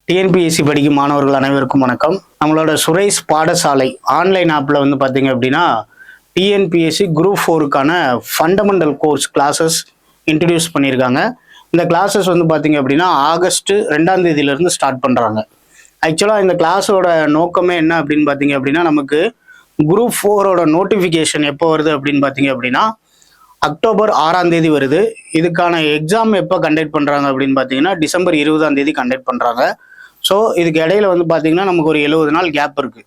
TNPSC படிக்கும் மாணவர்கள் அனைவருக்கும் வணக்கம். நம்மளோட சுரேஷ் பாடசாலை ஆன்லைன் ஆப்பில் வந்து பார்த்தீங்க அப்படின்னா டிஎன்பிஎஸ்சி குரூப் 4க்கான ஃபண்டமெண்டல் கோர்ஸ் கிளாஸஸ் இன்ட்ரடியூஸ் பண்ணியிருக்காங்க. இந்த கிளாஸஸ் வந்து பார்த்தீங்க அப்படின்னா ஆகஸ்ட் 2ஆம் தேதியிலேருந்து ஸ்டார்ட் பண்ணுறாங்க. ஆக்சுவலாக இந்த கிளாஸோட நோக்கமே என்ன அப்படின்னு பார்த்தீங்க அப்படின்னா, நமக்கு குரூப் 4ஓட நோட்டிஃபிகேஷன் எப்போ வருது அப்படின்னு பார்த்தீங்க அப்படின்னா அக்டோபர் 6ஆம் தேதி வருது. இதுக்கான எக்ஸாம் எப்போ கண்டக்ட் பண்ணுறாங்க அப்படின்னு பார்த்தீங்கன்னா டிசம்பர் 20ஆம் தேதி கண்டக்ட் பண்ணுறாங்க. ஸோ இதுக்கு இடையில வந்து பார்த்தீங்கன்னா நமக்கு ஒரு 70 நாள் கேப் இருக்குது.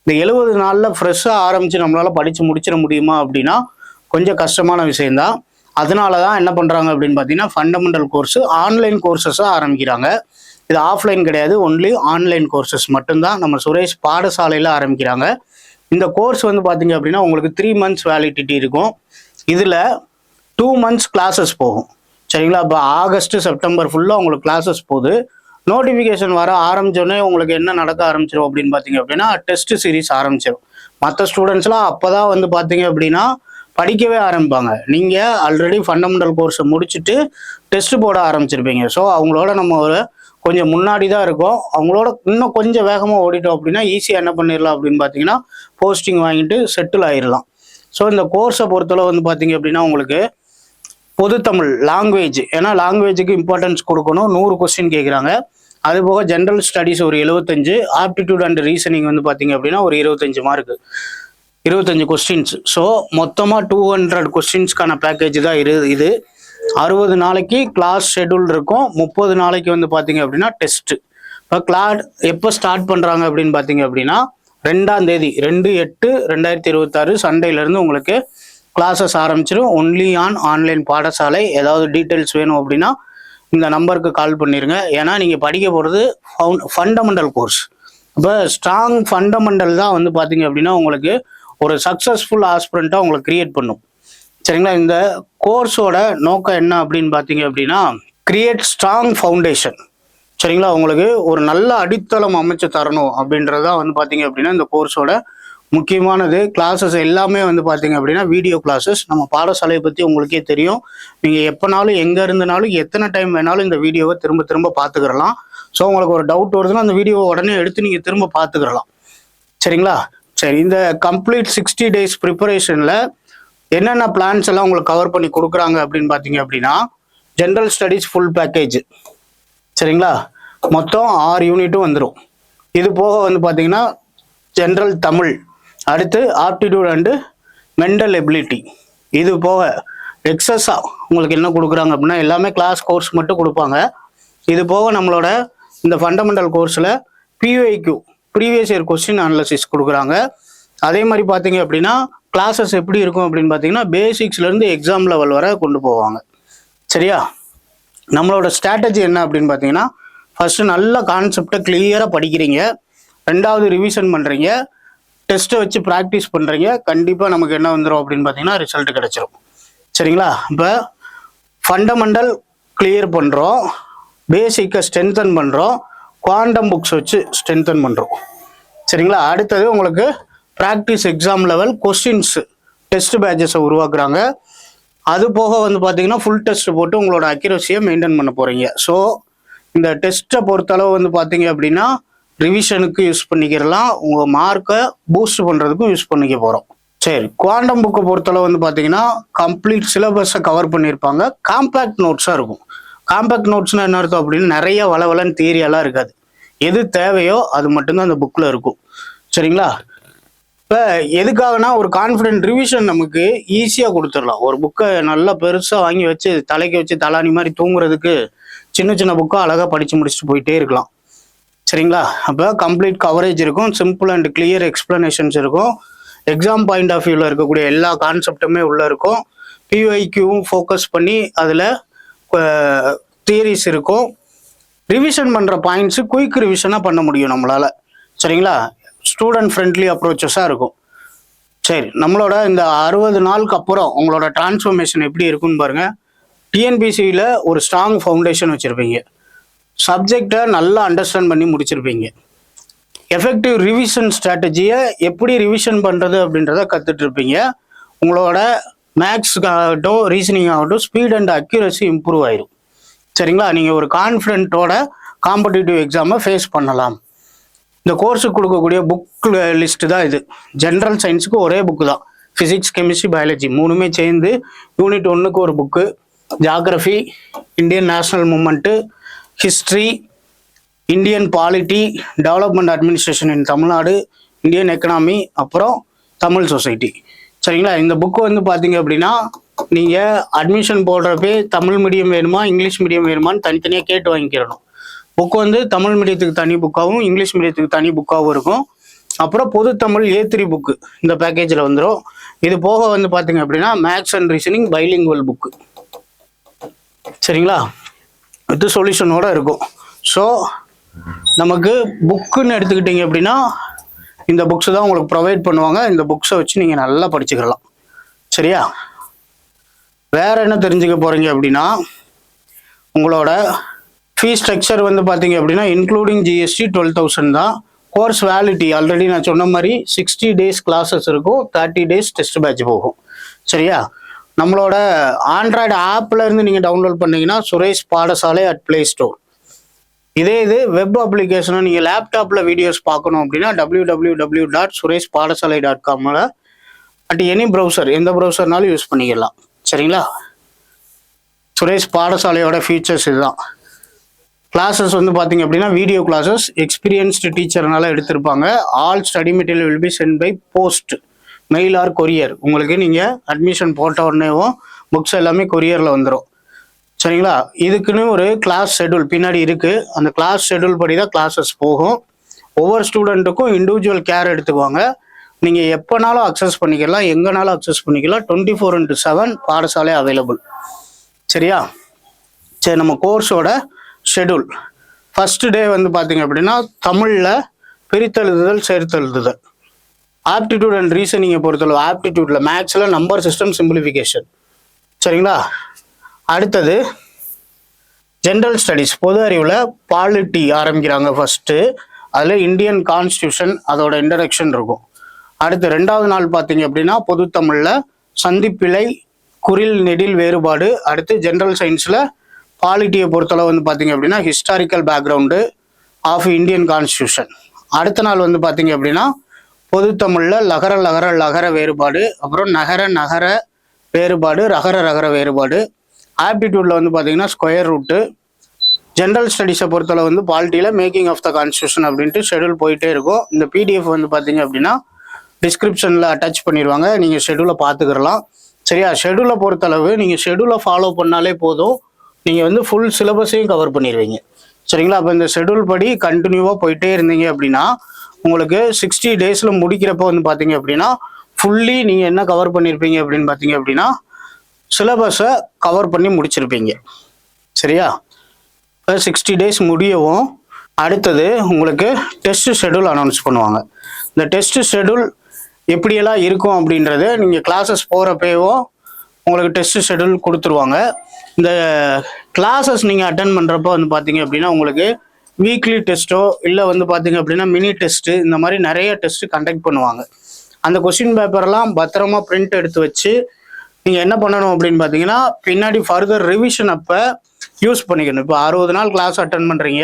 இந்த 70 நாளில் ஃப்ரெஷ்ஷாக ஆரம்பித்து நம்மளால் படித்து முடிச்சிட முடியுமா அப்படின்னா கொஞ்சம் கஷ்டமான விஷயந்தான். அதனால தான் என்ன பண்ணுறாங்க அப்படின்னு பார்த்தீங்கன்னா ஃபண்டமெண்டல் கோர்ஸு ஆன்லைன் கோர்சஸாக ஆரம்பிக்கிறாங்க. இது ஆஃப்லைன் கிடையாது, ஒன்லி ஆன்லைன் கோர்சஸ் மட்டும்தான் நம்ம சுரேஷ் பாடசாலையில் ஆரம்பிக்கிறாங்க. இந்த கோர்ஸ் வந்து பார்த்தீங்க அப்படின்னா உங்களுக்கு 3 months வேலிடிட்டி இருக்கும். இதில் 2 months கிளாஸஸ் போகும். சரிங்களா? இப்போ ஆகஸ்ட் செப்டம்பர் ஃபுல்லாக உங்களுக்கு கிளாஸஸ் போகுது. நோட்டிஃபிகேஷன் வர ஆரம்பிச்சோடனே உங்களுக்கு என்ன நடக்க ஆரம்பிச்சிடும் அப்படின்னு பார்த்தீங்க அப்படின்னா டெஸ்ட் சீரிஸ் ஆரம்பிச்சிடும். மற்ற ஸ்டூடெண்ட்ஸ்லாம் அப்போ தான் வந்து பார்த்தீங்க அப்படின்னா படிக்கவே ஆரம்பிப்பாங்க. நீங்கள் ஆல்ரெடி ஃபண்டமெண்டல் கோர்ஸை முடிச்சுட்டு டெஸ்ட் போட ஆரம்பிச்சிருப்பீங்க. ஸோ அவங்களோட நம்ம ஒரு கொஞ்சம் முன்னாடி தான் இருக்கோம். அவங்களோட இன்னும் கொஞ்சம் வேகமாக ஓடிட்டோம் அப்படின்னா ஈஸியாக என்ன பண்ணிடலாம் அப்படின்னு பார்த்தீங்கன்னா போஸ்டிங் வாங்கிட்டு செட்டில் ஆகிடலாம். ஸோ இந்த கோர்ஸை பொறுத்தளவு வந்து பார்த்தீங்க அப்படின்னா உங்களுக்கு பொது தமிழ் லாங்குவேஜ், ஏன்னா லாங்குவேஜுக்கு இம்பார்ட்டன்ஸ் கொடுக்கணும், 100 கொஸ்டின் கேட்குறாங்க. அதுபோக ஜென்ரல் ஸ்டடீஸ் ஒரு 75, ஆப்டிடியூட் அண்ட் ரீசனிங் வந்து பார்த்தீங்க அப்படின்னா ஒரு 25 மார்க்கு, 25 கொஸ்டின்ஸ். ஸோ மொத்தமாக 200 கொஸ்டின்ஸ்க்கான பேக்கேஜ் தான் இது. 60 நாளைக்கு கிளாஸ் ஷெட்யூல் இருக்கும், 30 நாளைக்கு வந்து பார்த்தீங்க அப்படின்னா டெஸ்ட்டு. இப்போ எப்போ ஸ்டார்ட் பண்ணுறாங்க அப்படின்னு பார்த்தீங்க அப்படின்னா 2ஆம் தேதி 2/8/2026 சண்டேலேருந்து உங்களுக்கு கிளாஸஸ் ஆரம்பிச்சிடும். ஒன்லி ஆன்லைன் பாடசாலை. ஏதாவது டீட்டெயில்ஸ் வேணும் அப்படின்னா இந்த நம்பருக்கு கால் பண்ணிடுங்க. ஏன்னா நீங்கள் படிக்க போகிறது ஃபண்டமெண்டல் கோர்ஸ். இப்போ ஸ்ட்ராங் ஃபண்டமெண்டல் தான் வந்து பார்த்தீங்க அப்படின்னா உங்களுக்கு ஒரு சக்ஸஸ்ஃபுல் ஆஸ்பிரண்ட்டாக உங்களுக்கு கிரியேட் பண்ணும். சரிங்களா? இந்த கோர்ஸோட நோக்கம் என்ன அப்படின்னு பார்த்தீங்க அப்படின்னா கிரியேட் ஸ்ட்ராங் ஃபவுண்டேஷன். சரிங்களா? உங்களுக்கு ஒரு நல்ல அடித்தளம் அமைச்சு தரணும் அப்படின்றதான் வந்து பார்த்தீங்க அப்படின்னா இந்த கோர்ஸோட முக்கியமானது. கிளாஸஸ் எல்லாமே வந்து பார்த்தீங்க அப்படின்னா வீடியோ கிளாஸஸ். நம்ம பாடசாலையை பற்றி உங்களுக்கே தெரியும். நீங்கள் எப்போனாலும் எங்கே இருந்தனாலும் எத்தனை டைம் வேணாலும் இந்த வீடியோவை திரும்ப திரும்ப பார்த்துக்கிறலாம். ஸோ உங்களுக்கு ஒரு டவுட் வருதுன்னா அந்த வீடியோவை உடனே எடுத்து நீங்கள் திரும்ப பார்த்துக்கிறலாம். சரிங்களா? சரி, இந்த கம்ப்ளீட் 60 days ப்ரிப்பரேஷனில் என்னென்ன பிளான்ஸ் எல்லாம் உங்களுக்கு கவர் பண்ணி கொடுக்குறாங்க அப்படின்னு பார்த்தீங்க அப்படின்னா ஜென்ரல் ஸ்டடீஸ் ஃபுல் பேக்கேஜ். சரிங்களா? மொத்தம் 6 யூனிட்டும் வந்துடும். இது போக வந்து பார்த்தீங்கன்னா ஜென்ரல் தமிழ், அடுத்து ஆப்டிடியூட் அண்டு மென்டல் எபிலிட்டி. இது போக எக்ஸஸாக உங்களுக்கு என்ன கொடுக்குறாங்க அப்படின்னா எல்லாமே கிளாஸ் கோர்ஸ் மட்டும் கொடுப்பாங்க. இது போக நம்மளோட இந்த ஃபண்டமெண்டல் கோர்ஸில் பிஒஐக்யூ ப்ரீவியஸ் இயர் கொஸ்டின் அனாலிசிஸ் கொடுக்குறாங்க. அதே மாதிரி பார்த்தீங்க அப்படின்னா கிளாஸஸ் எப்படி இருக்கும் அப்படின்னு பார்த்தீங்கன்னா பேசிக்ஸ்லேருந்து எக்ஸாம் லெவல் வரை கொண்டு போவாங்க. சரியா? நம்மளோட ஸ்ட்ராட்டஜி என்ன அப்படின்னு பார்த்தீங்கன்னா ஃபஸ்ட்டு நல்ல கான்செப்டை கிளியராக படிக்கிறீங்க, 2வது ரிவிஷன் பண்ணுறீங்க, டெஸ்ட்டை வச்சு ப்ராக்டிஸ் பண்ணுறீங்க. கண்டிப்பாக நமக்கு என்ன வந்துடும் அப்படின்னு பார்த்தீங்கன்னா ரிசல்ட் கிடச்சிரும். சரிங்களா? இப்போ ஃபண்டமெண்டல் கிளியர் பண்ணுறோம், பேசிக்கை ஸ்ட்ரென்தன் பண்ணுறோம், குவாண்டம் புக்ஸ் வச்சு ஸ்ட்ரென்தன் பண்ணுறோம். சரிங்களா? அடுத்தது உங்களுக்கு practice exam level questions test பேட்சஸை உருவாக்குறாங்க. அது போக வந்து பார்த்தீங்கன்னா ஃபுல் டெஸ்ட் போட்டு உங்களோட அக்யூரஸியை மெயின்டைன் பண்ண போகிறீங்க. ஸோ இந்த டெஸ்ட்டை பொறுத்தளவு வந்து பார்த்தீங்க அப்படின்னா ரிவிஷனுக்கு யூஸ் பண்ணிக்கிறலாம், உங்கள் மார்க்கை பூஸ்ட் பண்ணுறதுக்கும் யூஸ் பண்ணிக்க போகிறோம். சரி, குவாண்டம் புக்கை பொறுத்தளவு வந்து பார்த்தீங்கன்னா கம்ப்ளீட் சிலபஸை கவர் பண்ணியிருப்பாங்க. காம்பேக்ட் நோட்ஸாக இருக்கும். காம்பேக்ட் நோட்ஸ்னால் என்ன அர்த்தம் அப்படின்னா நிறைய வளவலன்னு தியரியெல்லாம் இருக்காது. எது தேவையோ அது மட்டும்தான் அந்த புக்கில் இருக்கும். சரிங்களா? இப்போ எதுக்காகனா ஒரு கான்ஃபிடென்ட் ரிவிஷன் நமக்கு ஈஸியாக கொடுத்துடலாம். ஒரு புக்கை நல்லா பெருசாக வாங்கி வச்சு தலைக்கு வச்சு தலானி மாதிரி தூங்குறதுக்கு சின்ன சின்ன புக்கை அழகாக படித்து முடிச்சுட்டு போயிட்டே இருக்கலாம். சரிங்களா? அப்போ கம்ப்ளீட் கவரேஜ் இருக்கும், சிம்பிள் அண்ட் கிளியர் எக்ஸ்பிளனேஷன்ஸ் இருக்கும், எக்ஸாம் பாயிண்ட் ஆஃப் வியூவில் இருக்கக்கூடிய எல்லா கான்செப்டுமே உள்ளே இருக்கும், பிஒஐக்யூவும் ஃபோக்கஸ் பண்ணி அதில் தியரிஸ் இருக்கும். ரிவிஷன் பண்ணுற பாயிண்ட்ஸு குயிக் ரிவிஷனாக பண்ண முடியும் நம்மளால். சரிங்களா? ஸ்டூடெண்ட் ஃப்ரெண்ட்லி அப்ரோச்சஸாக இருக்கும். சரி, நம்மளோட இந்த 60 நாளுக்கு அப்புறம் உங்களோட டிரான்ஸ்ஃபர்மேஷன் எப்படி இருக்குன்னு பாருங்கள். டிஎன்பிசியில் ஒரு ஸ்ட்ராங் ஃபவுண்டேஷன் வச்சுருப்பீங்க, சப்ஜெக்டை நல்லா அண்டர்ஸ்டாண்ட் பண்ணி முடிச்சிருப்பீங்க, எஃபெக்டிவ் ரிவிஷன் ஸ்ட்ராட்டஜியை எப்படி ரிவிஷன் பண்ணுறது அப்படின்றத கற்றுட்டு இருப்பீங்க. உங்களோட மேக்ஸ் ஆகட்டும் ரீசனிங் ஆகட்டும் ஸ்பீட் அண்ட் அக்யூரசி இம்ப்ரூவ் ஆயிரும். சரிங்களா? நீங்கள் ஒரு கான்ஃபிடென்ட்டோட காம்படிட்டிவ் எக்ஸாமை ஃபேஸ் பண்ணலாம். இந்த கோர்ஸுக்கு கொடுக்கக்கூடிய புக் லிஸ்ட்டு தான் இது. ஜென்ரல் சயின்ஸுக்கு ஒரே புக்கு தான், ஃபிசிக்ஸ், கெமிஸ்ட்ரி, பயாலஜி மூணுமே சேர்ந்து யூனிட் 1க்கு ஒரு book, geography, Indian national moment, history, Indian polity, development administration இன் தமிழ்நாடு, இந்தியன் எக்கனாமி, அப்புறம் தமிழ் சொசைட்டி. சரிங்களா? இந்த புக்கு வந்து பார்த்தீங்க அப்படின்னா நீங்கள் அட்மிஷன் போடுறப்பே தமிழ் மீடியம் வேணுமா இங்கிலீஷ் மீடியம் வேணுமான்னு தனித்தனியாக கேட்டு வாங்கிக்கிறணும். புக்கு வந்து தமிழ் மீடியத்துக்கு தனி புக்காகவும் இங்கிலீஷ் மீடியத்துக்கு தனி புக்காகவும் இருக்கும். அப்புறம் பொது தமிழ் A3 புக்கு இந்த பேக்கேஜில் வந்துடும். இது போக வந்து பார்த்தீங்க அப்படின்னா maths and reasoning bilingual book. சரிங்களா? வித் சொல்யூஷனோட இருக்கும். ஸோ நமக்கு புக்குன்னு எடுத்துக்கிட்டீங்க அப்படின்னா இந்த புக்ஸ் தான் உங்களுக்கு ப்ரொவைட் பண்ணுவாங்க. இந்த புக்ஸை வச்சு நீங்கள் நல்லா படிச்சுக்கலாம். சரியா? வேற என்ன தெரிஞ்சுக்க போகிறீங்க அப்படின்னா உங்களோட ஃபீஸ் ஸ்ட்ரக்சர் வந்து பார்த்தீங்க அப்படின்னா இன்க்ளூடிங் GST 12,000 தான். கோர்ஸ் வேலிட்டி ஆல்ரெடி நான் சொன்ன மாதிரி 60 days கிளாஸஸ் இருக்கும், 30 days டெஸ்ட் பேட்ச் போகும். சரியா? நம்மளோட ஆண்ட்ராய்டு ஆப்பில் இருந்து நீங்கள் டவுன்லோட் பண்ணீங்கன்னா சுரேஷ் பாடசாலை அட் பிளே ஸ்டோர். இது வெப் அப்ளிகேஷனை நீங்கள் லேப்டாப்பில் வீடியோஸ் பார்க்கணும் அப்படின்னா www.sureshpaadasaalai.com அட் எனி ப்ரௌசர், எந்த ப்ரௌசர்னாலும் யூஸ் பண்ணிக்கலாம். சரிங்களா? சுரேஷ் பாடசாலையோட ஃபீச்சர்ஸ் இதுதான். கிளாஸஸ் வந்து பார்த்தீங்க அப்படின்னா வீடியோ கிளாஸஸ் எக்ஸ்பீரியன்ஸ்டு டீச்சர்னால எடுத்திருப்பாங்க. All study material will be sent by post, mail or courier. உங்களுக்கு நீங்கள் அட்மிஷன் போட்ட உடனேவும் புக்ஸ் எல்லாமே கொரியரில் வந்துடும். சரிங்களா? இதுக்குன்னு ஒரு கிளாஸ் ஷெடியூல் பின்னாடி இருக்குது. அந்த கிளாஸ் ஷெடியூல் படி தான் கிளாஸஸ் போகும். ஒவ்வொரு ஸ்டூடெண்ட்டுக்கும் இண்டிவிஜுவல் கேர் எடுத்துக்குவாங்க. நீங்கள் எப்போனாலும் அக்சஸ் பண்ணிக்கலாம், எங்கேனாலும் அக்சஸ் பண்ணிக்கலாம். 24/7 பாடசாலை அவைலபிள். சரியா? சரி, நம்ம கோர்ஸோட ஷெடியூல் ஃபர்ஸ்ட் டே வந்து பார்த்தீங்க அப்படின்னா தமிழில் பிரித்தெழுதுதல், சேர்த்தெழுதுதல், ஆப்டிடியூட் அண்ட் ரீசனிங்கை பொறுத்தளவு ஆப்டிடியூட்ல மேக்ஸில் நம்பர் சிஸ்டம் சிம்பிளிஃபிகேஷன். சரிங்களா? அடுத்தது ஜென்ரல் ஸ்டடீஸ், பொது அறிவில் பாலிட்டி ஆரம்பிக்கிறாங்க ஃபர்ஸ்ட்டு. அதில் இந்தியன் கான்ஸ்டியூஷன் அதோட இன்ட்ரடக்ஷன் இருக்கும். அடுத்து 2வது நாள் பார்த்தீங்க அப்படின்னா பொது தமிழில் சந்திப்பிழை, குறில் நெடில் வேறுபாடு. அடுத்து ஜென்ரல் சயின்ஸில் பாலிட்டியை பொறுத்தளவு வந்து பார்த்தீங்க அப்படின்னா historical background of Indian constitution. அடுத்த நாள் வந்து பார்த்தீங்க அப்படின்னா பொது தமிழில் லகர லகர லகர வேறுபாடு, அப்புறம் நகர நகர வேறுபாடு, ரகர ரகர வேறுபாடு. ஆப்டிடியூட்ல வந்து பார்த்தீங்கன்னா ஸ்கொயர் ரூட்டு. ஜென்ரல் ஸ்டடீஸை பொறுத்தளவு வந்து பாலிட்டியில் மேக்கிங் ஆஃப் த கான்ஸ்டியூஷன் அப்படின்ட்டு ஷெடியூல் போயிட்டே இருக்கும். இந்த PDF வந்து பார்த்தீங்க அப்படின்னா டிஸ்கிரிப்ஷனில் அட்டாச் பண்ணிடுவாங்க, நீங்கள் ஷெடியூலை பார்த்துக்கிறலாம். சரியா? ஷெடியூலை பொறுத்தளவு நீங்கள் ஷெடியூலை ஃபாலோ பண்ணாலே போதும், நீங்கள் வந்து ஃபுல் சிலபஸையும் கவர் பண்ணிடுவீங்க. சரிங்களா? அப்போ இந்த ஷெடியூல் படி கண்டினியூவாக போயிட்டே இருந்தீங்க அப்படின்னா உங்களுக்கு 60 days முடிக்கிறப்போ வந்து பார்த்தீங்க அப்படின்னா ஃபுல்லி நீங்கள் என்ன கவர் பண்ணியிருப்பீங்க அப்படின்னு பார்த்தீங்க அப்படின்னா சிலபஸை கவர் பண்ணி முடிச்சிருப்பீங்க. சரியா? இப்போ 60 days முடியவும் அடுத்தது உங்களுக்கு டெஸ்ட் ஷெடியூல் அனௌன்ஸ் பண்ணுவாங்க. இந்த டெஸ்ட் ஷெடியூல் எப்படியெல்லாம் இருக்கும் அப்படின்றது நீங்கள் கிளாஸஸ் போகிறப்பேவும் உங்களுக்கு டெஸ்ட் ஷெடியூல் கொடுத்துருவாங்க. இந்த கிளாஸஸ் நீங்கள் அட்டன் பண்ணுறப்போ வந்து பார்த்தீங்க அப்படின்னா உங்களுக்கு வீக்லி டெஸ்ட்டோ இல்லை வந்து பார்த்தீங்க அப்படின்னா மினி டெஸ்ட்டு, இந்த மாதிரி நிறைய டெஸ்ட்டு கண்டக்ட் பண்ணுவாங்க. அந்த கொஸ்டின் பேப்பரெல்லாம் பத்திரமா பிரிண்ட் எடுத்து வச்சு நீங்கள் என்ன பண்ணணும் அப்படின்னு பார்த்தீங்கன்னா பின்னாடி ஃபர்தர் ரிவிஷன் அப்போ யூஸ் பண்ணிக்கணும். இப்போ 60 நாள் கிளாஸ் அட்டன் பண்ணுறீங்க,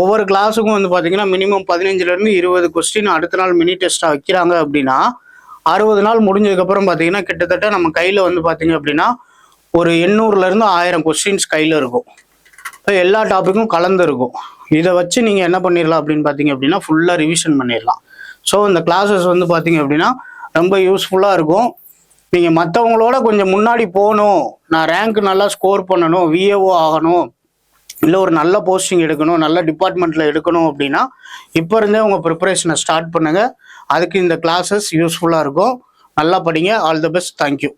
ஒவ்வொரு கிளாஸுக்கும் வந்து பார்த்தீங்கன்னா மினிமம் 15 to 20 கொஸ்டின் அடுத்த நாள் மினி டெஸ்ட்டாக வைக்கிறாங்க அப்படின்னா 60 நாள் முடிஞ்சதுக்கப்புறம் பார்த்தீங்கன்னா கிட்டத்தட்ட நம்ம கையில் வந்து பார்த்தீங்க அப்படின்னா ஒரு 800 to 1000 கொஸ்டின்ஸ் கையில் இருக்கும். இப்போ எல்லா டாப்பிக்கும் கலந்து இருக்கும். இதை வச்சு நீங்கள் என்ன பண்ணிடலாம் அப்படின்னு பார்த்தீங்க அப்படின்னா ஃபுல்லாக ரிவிஷன் பண்ணிடலாம். ஸோ இந்த கிளாஸஸ் வந்து பார்த்தீங்க அப்படின்னா ரொம்ப யூஸ்ஃபுல்லாக இருக்கும். நீங்கள் மற்றவங்களோட கொஞ்சம் முன்னாடி போகணும், நான் ரேங்க் நல்லா ஸ்கோர் பண்ணணும், VAO ஆகணும், இல்லை ஒரு நல்ல போஸ்டிங் எடுக்கணும், நல்ல டிபார்ட்மெண்ட்டில் எடுக்கணும் அப்படின்னா இப்போ இருந்தே உங்கள் ப்ரிப்பரேஷனை ஸ்டார்ட் பண்ணுங்கள். அதுக்கு இந்த கிளாஸஸ் யூஸ்ஃபுல்லாக இருக்கும். நல்லா படிங்க. All the best. தேங்க்யூ.